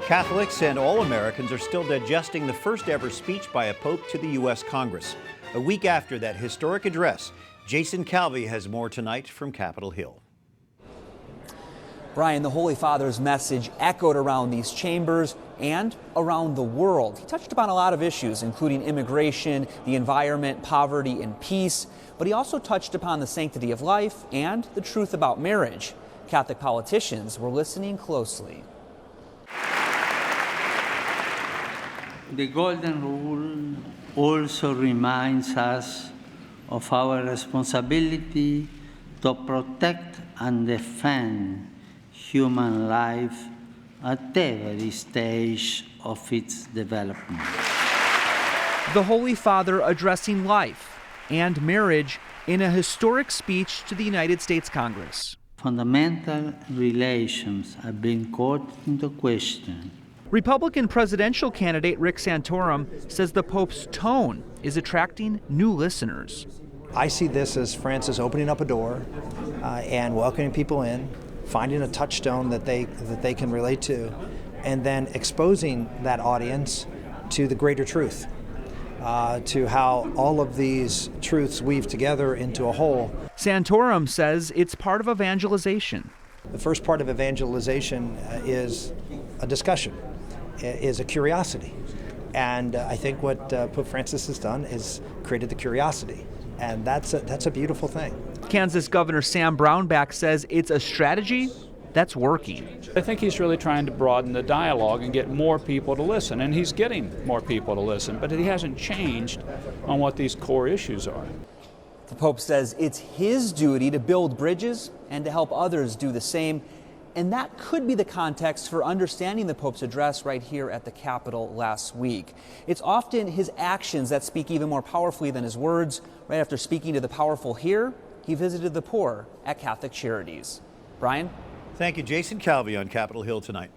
Catholics and all Americans are still digesting the first ever speech by a pope to the U.S. Congress. A week after that historic address, Jason Calvi has more tonight from Capitol Hill. Brian, the Holy Father's message echoed around these chambers and around the world. He touched upon a lot of issues, including immigration, the environment, poverty, and peace. But he also touched upon the sanctity of life and the truth about marriage. Catholic politicians were listening closely. The Golden Rule also reminds us of our responsibility to protect and defend human life at every stage of its development. The Holy Father addressing life and marriage in a historic speech to the United States Congress. Fundamental relations have been called into question. Republican presidential candidate Rick Santorum says the Pope's tone is attracting new listeners. I see this as Francis opening up a door and welcoming people in, finding a touchstone that they can relate to, and then exposing that audience to the greater truth, to how all of these truths weave together into a whole. Santorum says it's part of evangelization. The first part of evangelization is a discussion, is a curiosity. And I think what Pope Francis has done is created the curiosity. And that's a beautiful thing. Kansas Governor Sam Brownback says it's a strategy that's working. I think he's really trying to broaden the dialogue and get more people to listen, and he's getting more people to listen, but he hasn't changed on what these core issues are. The Pope says it's his duty to build bridges and to help others do the same. And that could be the context for understanding the Pope's address right here at the Capitol last week. It's often his actions that speak even more powerfully than his words. Right after speaking to the powerful here, he visited the poor at Catholic Charities. Brian? Thank you, Jason Calvi on Capitol Hill tonight.